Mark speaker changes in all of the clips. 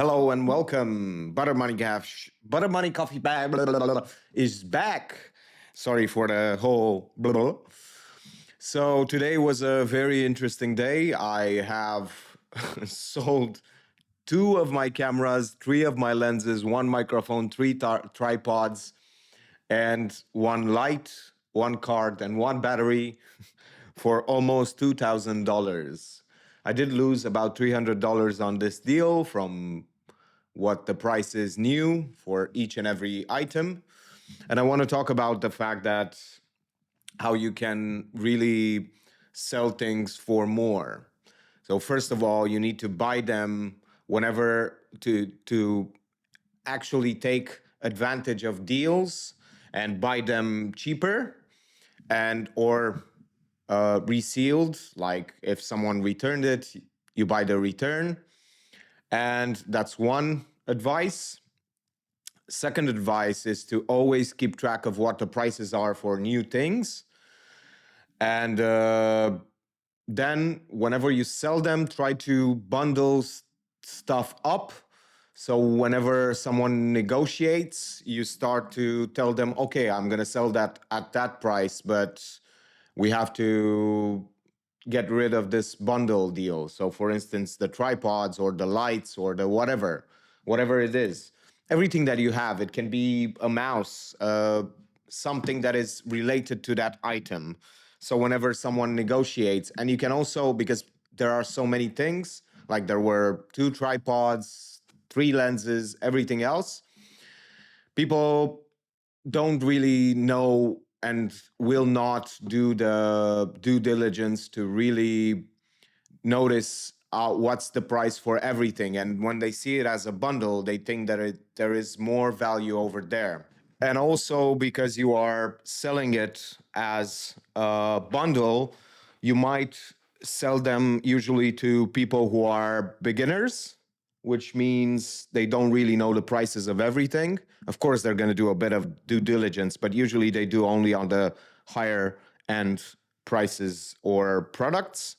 Speaker 1: Hello and welcome. Butter Money Coffee bag is back. Sorry for the whole blah, blah. So today was a very interesting day. I have sold two of my cameras, three of my lenses, one microphone, three tripods, and one light, one card, and one battery for almost $2,000. I did lose about $300 on this deal from what the price is new for each and every item. And I want to talk about the fact that how you can really sell things for more. So first of all, you need to buy them whenever to actually take advantage of deals and buy them cheaper and or resealed. Like if someone returned it, you buy the return. And that's one advice. Second advice is to always keep track of what the prices are for new things. And then whenever you sell them, try to bundle stuff up. So whenever someone negotiates, you start to tell them, okay, I'm going to sell that at that price, but we have to get rid of this bundle deal. So for instance, the tripods or the lights or the whatever it is, everything that you have, it can be a mouse, something that is related to that item. So whenever someone negotiates, and you can also, because there are so many things, like there were two tripods, three lenses, everything else, people don't really know and will not do the due diligence to really notice what's the price for everything. And when they see it as a bundle, they think that there is more value over there. And also because you are selling it as a bundle, you might sell them usually to people who are beginners, which means they don't really know the prices of everything. Of course, they're going to do a bit of due diligence, but usually they do only on the higher end prices or products.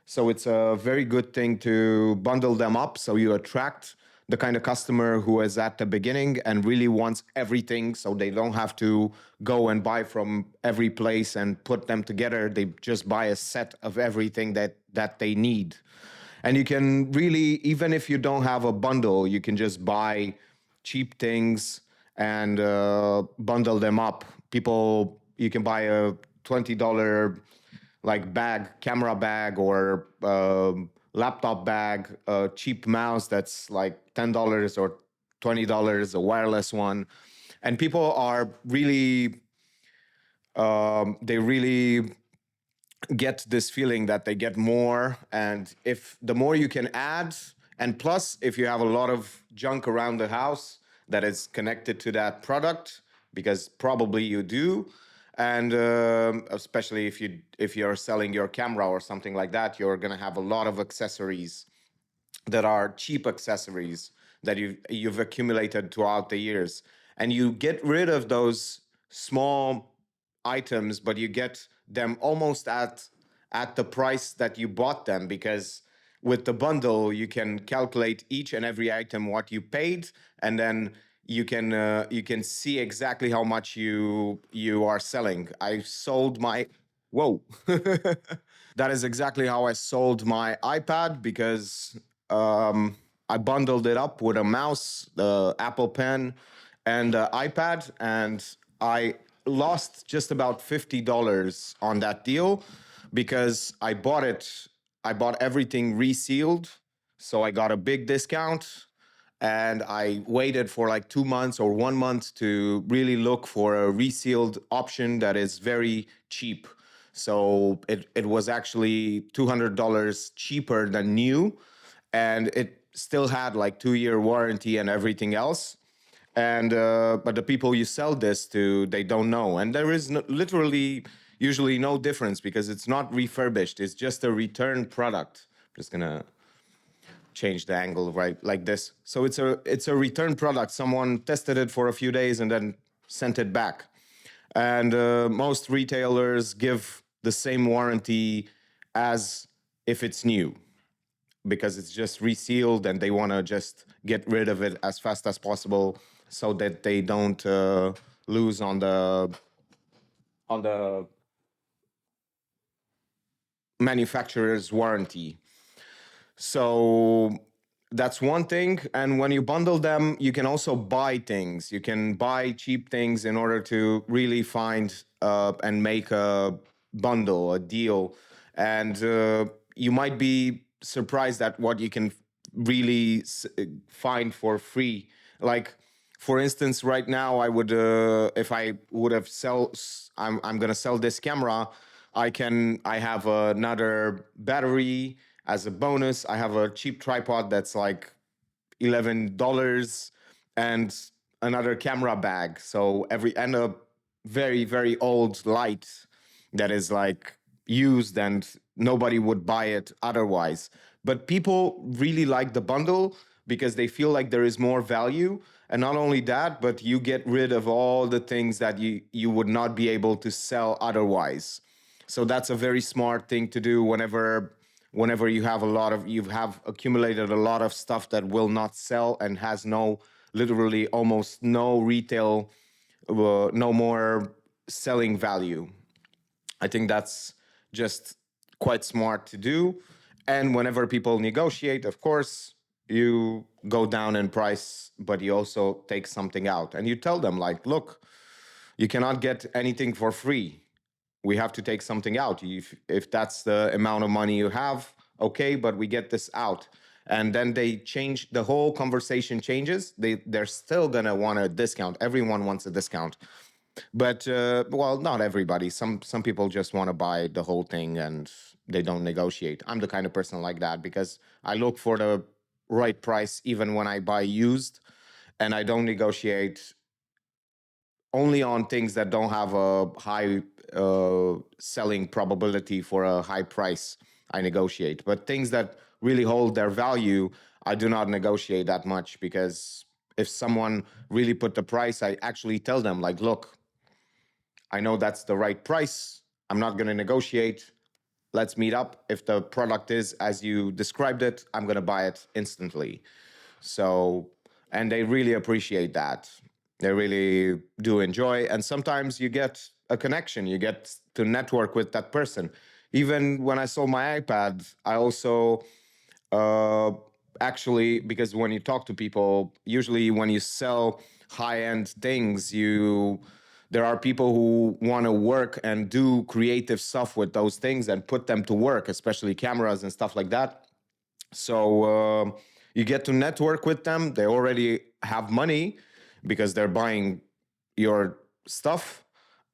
Speaker 1: So it's a very good thing to bundle them up so you attract the kind of customer who is at the beginning and really wants everything, so they don't have to go and buy from every place and put them together. They just buy a set of everything that they need. And you can really, even if you don't have a bundle, you can just buy cheap things and bundle them up. You can buy a $20 like bag, camera bag, or laptop bag, a cheap mouse that's like $10 or $20, a wireless one. And people are really, they really get this feeling that they get more. And if the more you can add, and plus, if you have a lot of junk around the house that is connected to that product, because probably you do, and especially if you're selling your camera or something like that, you're going to have a lot of accessories that are cheap accessories that you've accumulated throughout the years, and you get rid of those small items, but you get them almost at the price that you bought them, because with the bundle you can calculate each and every item what you paid, and then you can see exactly how much you are selling. I sold my whoa that is exactly how I sold my iPad, because I bundled it up with a mouse, the Apple Pen, and the iPad, and I lost just about $50 on that deal because I bought everything resealed, so I got a big discount. And I waited for like 2 months or 1 month to really look for a resealed option that is very cheap. So it was actually $200 cheaper than new, and it still had like 2 year warranty and everything else. And but the people you sell this to, they don't know, and there is literally usually no difference because it's not refurbished. It's just a return product. I'm just gonna change the angle right like this. So it's a return product. Someone tested it for a few days and then sent it back. And most retailers give the same warranty as if it's new. because it's just resealed and they want to just get rid of it as fast as possible so that they don't lose on the manufacturer's warranty. So that's one thing. And when you bundle them, you can also buy things. You can buy cheap things in order to really find and make a bundle, a deal. And you might be surprised at what you can really find for free. Like, for instance, right now, I would, if I would have I'm gonna sell this camera. I have another battery as a bonus. I have a cheap tripod that's like $11 and another camera bag. So and a very, very old light that is like used and nobody would buy it otherwise. But people really like the bundle because they feel like there is more value. And not only that, but you get rid of all the things that you would not be able to sell otherwise. So that's a very smart thing to do whenever you have accumulated a lot of stuff that will not sell and has literally almost no retail, no more selling value. I think that's just quite smart to do. And whenever people negotiate, of course, you go down in price, but you also take something out and you tell them, like, look, you cannot get anything for free. We have to take something out. If that's the amount of money you have, okay, but we get this out. And then they change, the whole conversation changes. They're still gonna want a discount. Everyone wants a discount. But well, not everybody. Some people just want to buy the whole thing and they don't negotiate. I'm the kind of person like that because I look for the right price even when I buy used, and I don't negotiate only on things that don't have a high selling probability for a high price. I negotiate, but things that really hold their value, I do not negotiate that much because if someone really put the price, I actually tell them, like, look, I know that's the right price. I'm not going to negotiate. Let's meet up. If the product is as you described it, I'm going to buy it instantly. So, and they really appreciate that. They really do enjoy. And sometimes you get a connection, you get to network with that person. Even when I sold my iPad, I also uh, actually, because when you talk to people, usually when you sell high-end things, there are people who want to work and do creative stuff with those things and put them to work, especially cameras and stuff like that. So you get to network with them. They already have money because they're buying your stuff.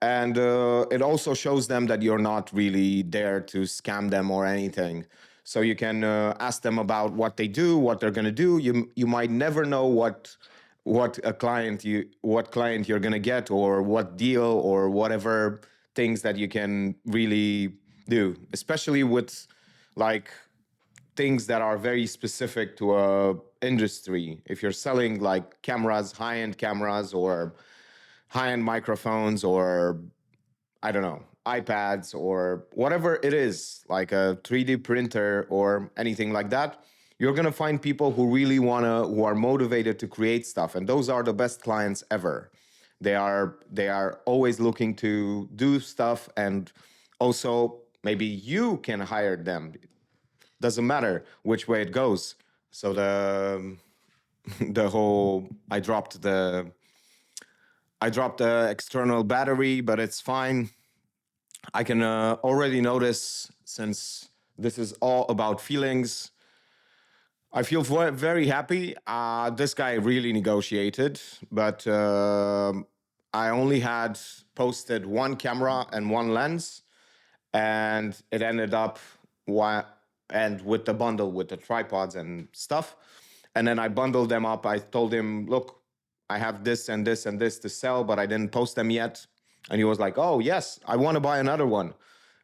Speaker 1: And it also shows them that you're not really there to scam them or anything. So you can ask them about what they do, what they're going to do. You might never know what client you're going to get or what deal or whatever things that you can really do, especially with like things that are very specific to a industry. If you're selling like cameras, high-end cameras or high-end microphones or I don't know, iPads or whatever it is, like a 3D printer or anything like that, you're going to find people who are motivated to create stuff. And those are the best clients ever. They are always looking to do stuff, and also maybe you can hire them. Doesn't matter which way it goes. So the whole I dropped the external battery, but it's fine. I can already notice, since this is all about feelings, I feel very happy. This guy really negotiated, but I only had posted one camera and one lens, and it ended up and with the bundle with the tripods and stuff. And then I bundled them up. I told him, look, I have this and this and this to sell, but I didn't post them yet. And he was like, oh, yes, I want to buy another one.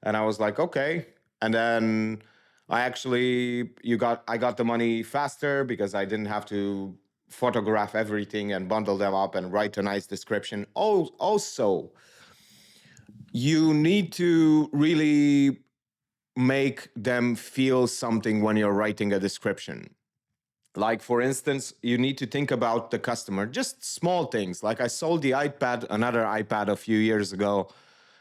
Speaker 1: And I was like, okay. And then I got the money faster because I didn't have to photograph everything and bundle them up and write a nice description. Also, you need to really make them feel something when you're writing a description. Like, for instance, you need to think about the customer, just small things. Like, I sold the iPad, another iPad a few years ago,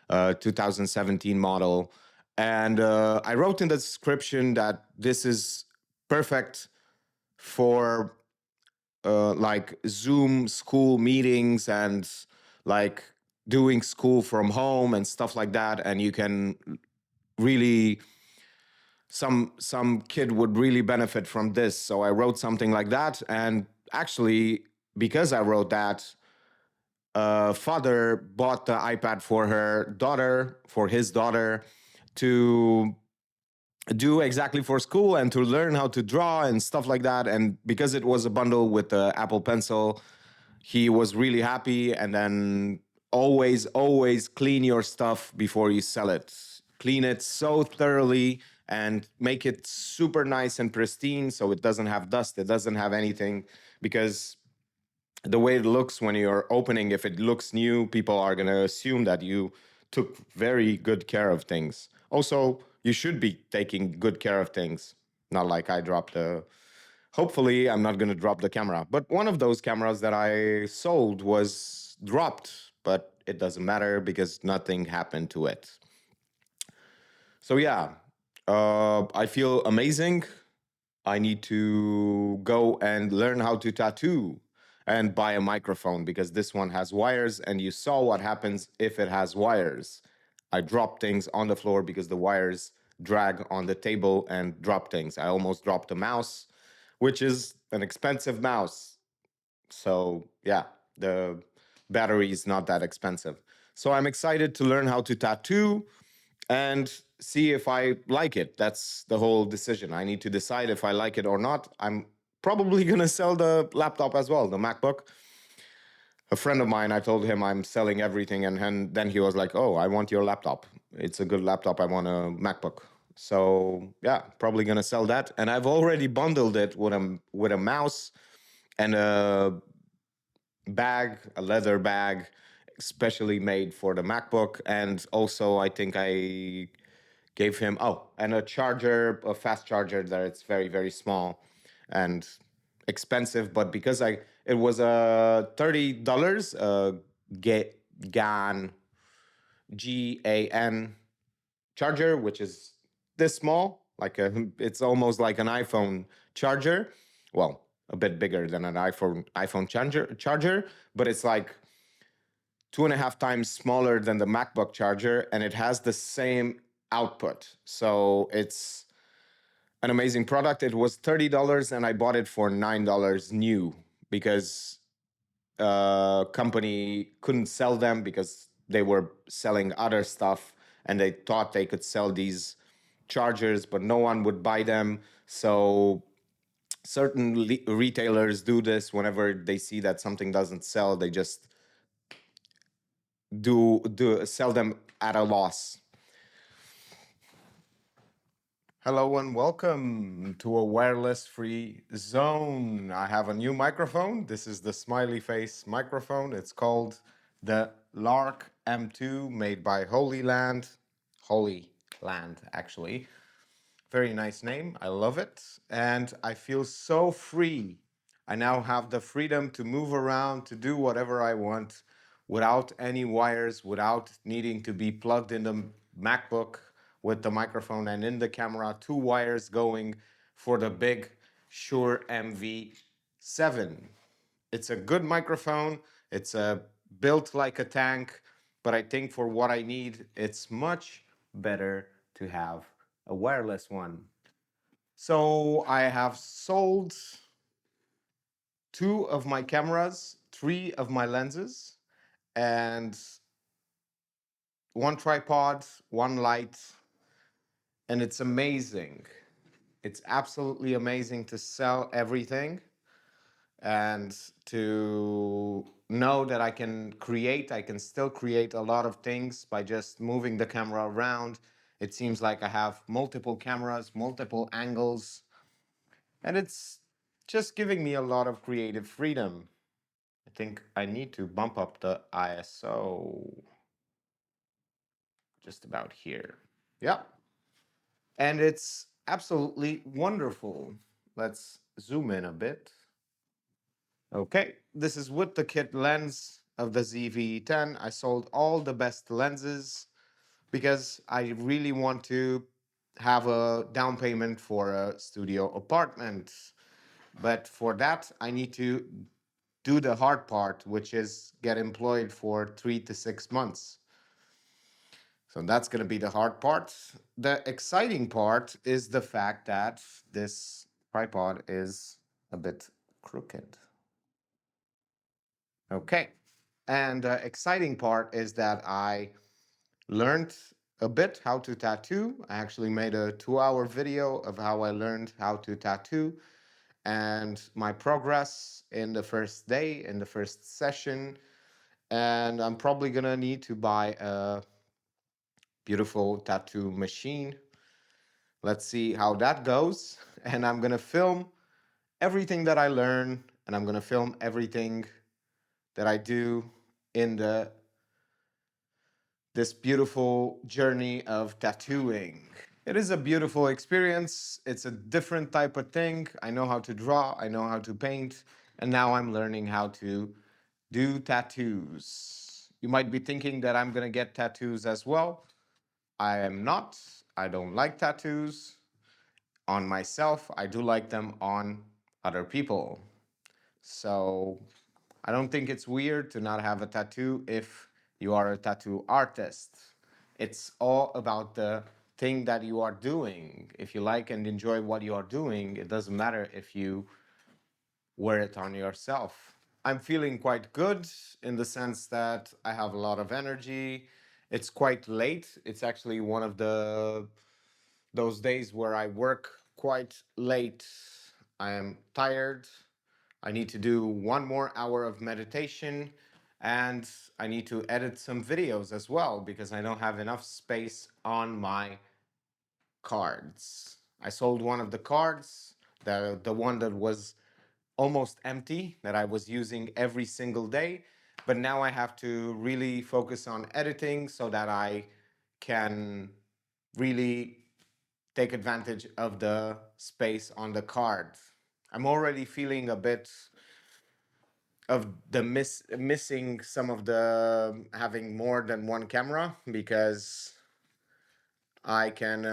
Speaker 1: 2017 model. And I wrote in the description that this is perfect for like Zoom school meetings and like doing school from home and stuff like that. And you can really some kid would really benefit from this. So I wrote something like that. And actually, because I wrote that, father bought the iPad for her daughter, for his daughter, to do exactly for school and to learn how to draw and stuff like that. And because it was a bundle with the Apple Pencil, he was really happy. And then always clean your stuff before you sell it. Clean it so thoroughly and make it super nice and pristine so it doesn't have dust, it doesn't have anything. Because the way it looks when you're opening, if it looks new, people are going to assume that you took very good care of things. Also, you should be taking good care of things. Not like I dropped a. Hopefully, I'm not going to drop the camera. But one of those cameras that I sold was dropped, but it doesn't matter because nothing happened to it. So, yeah, I feel amazing. I need to go and learn how to tattoo and buy a microphone because this one has wires, and you saw what happens if it has wires. I drop things on the floor because the wires drag on the table and drop things. I almost dropped a mouse, which is an expensive mouse. So, yeah, the battery is not that expensive. So, I'm excited to learn how to tattoo and see if I like it. That's the whole decision. I need to decide if I like it or not. I'm probably going to sell the laptop as well, the MacBook. A friend of mine, I told him I'm selling everything, and then he was like, "Oh, I want your laptop. It's a good laptop. I want a MacBook." So yeah, probably gonna sell that. And I've already bundled it with a mouse and a bag, a leather bag, specially made for the MacBook. And also, I think I gave him and a charger, a fast charger that it's very small and expensive, but because I it was $30 GAN GAN charger, which is this small, like it's almost like an iPhone charger. Well, a bit bigger than an iPhone charger, but it's like 2.5 times smaller than the MacBook charger, and it has the same output. So it's an amazing product. It was $30, and I bought it for $9 new because company couldn't sell them because they were selling other stuff, and they thought they could sell these chargers, but no one would buy them. So certain retailers do this whenever they see that something doesn't sell, they just do sell them at a loss. Hello and welcome to a wireless free zone. I have a new microphone. This is the smiley face microphone. It's called the Lark M2, made by Holy Land. Holy Land, actually. Very nice name. I love it. And I feel so free. I now have the freedom to move around, to do whatever I want without any wires, without needing to be plugged in the MacBook with the microphone and in the camera, two wires going for the big Shure MV7. It's a good microphone. It's built like a tank, but I think for what I need, it's much better to have a wireless one. So I have sold two of my cameras, three of my lenses, and one tripod, one light, and it's amazing. It's absolutely amazing to sell everything and to know that I can still create a lot of things by just moving the camera around. It seems like I have multiple cameras, multiple angles, and it's just giving me a lot of creative freedom. I think I need to bump up the ISO just about here. Yeah. and it's absolutely wonderful. Let's zoom in a bit. Okay, this is with the kit lens of the ZV-10. I sold all the best lenses because I really want to have a down payment for a studio apartment. But for that, I need to do the hard part, which is get employed for 3 to 6 months. So that's going to be the hard part. The exciting part is the fact that this tripod is a bit crooked. Okay. And the exciting part is that I learned a bit how to tattoo. I actually made a 2 hour video of how I learned how to tattoo and my progress in the first day, in the first session. And I'm probably gonna need to buy a beautiful tattoo machine. Let's see how that goes. And I'm gonna film everything that I learn, and I'm gonna film everything that I do in the this beautiful journey of tattooing. It is a beautiful experience. It's a different type of thing. I know how to draw, I know how to paint, and now I'm learning how to do tattoos. You might be thinking that I'm gonna get tattoos as well. I am not. I don't like tattoos on myself. I do like them on other people. So I don't think it's weird to not have a tattoo if you are a tattoo artist. It's all about the thing that you are doing. If you like and enjoy what you are doing, it doesn't matter if you wear it on yourself. I'm feeling quite good in the sense that I have a lot of energy. It's quite late. It's actually one of the those days where I work quite late. I am tired. I need to do 1 more hour of meditation, and I need to edit some videos as well because I don't have enough space on my cards. I sold one of the cards, the one that was almost empty that I was using every single day, but now I have to really focus on editing so that I can really take advantage of the space on the card. I'm already feeling a bit of the missing some of the having more than one camera because I can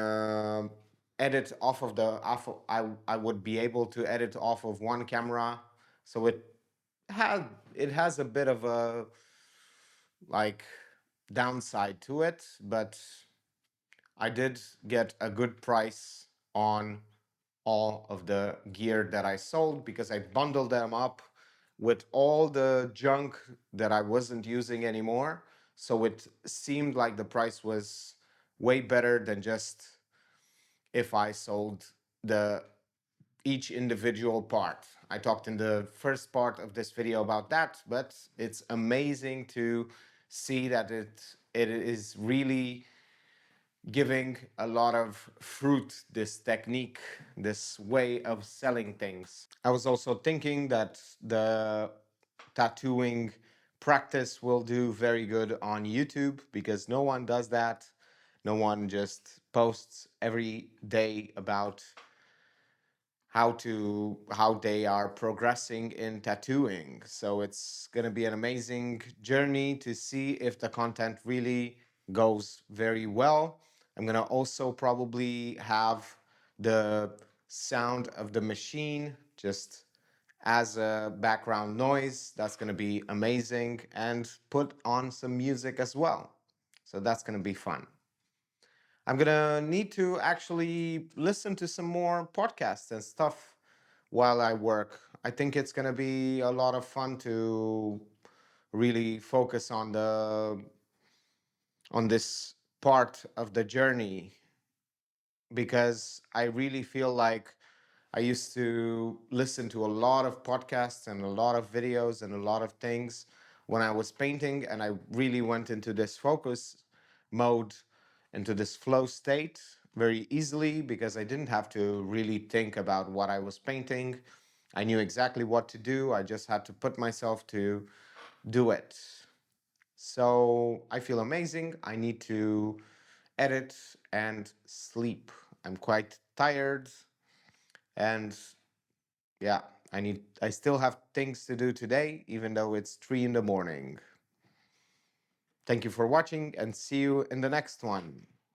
Speaker 1: edit off of I would be able to edit off of one camera, so had it has a bit of a like downside to it, but I did get a good price on all of the gear that I sold because I bundled them up with all the junk that I wasn't using anymore. So it seemed like the price was way better than just if I sold the each individual part. I talked in the first part of this video about that, but it's amazing to see that it is really giving a lot of fruit, this technique, this way of selling things. I was also thinking that the tattooing practice will do very good on YouTube because no one does that. No one just posts every day about how they are progressing in tattooing. So it's going to be an amazing journey to see if the content really goes very well. I'm going to also probably have the sound of the machine just as a background noise. That's going to be amazing, and put on some music as well. So that's going to be fun. I'm gonna need to actually listen to some more podcasts and stuff while I work. I think it's gonna be a lot of fun to really focus on this part of the journey because I really feel like I used to listen to a lot of podcasts and a lot of videos and a lot of things when I was painting, and I really went into this focus mode, into this flow state very easily because I didn't have to really think about what I was painting. I knew exactly what to do. I just had to put myself to do it. So I feel amazing. I need to edit and sleep. I'm quite tired, and yeah, I still have things to do today, even though it's 3 in the morning. Thank you for watching, and see you in the next one.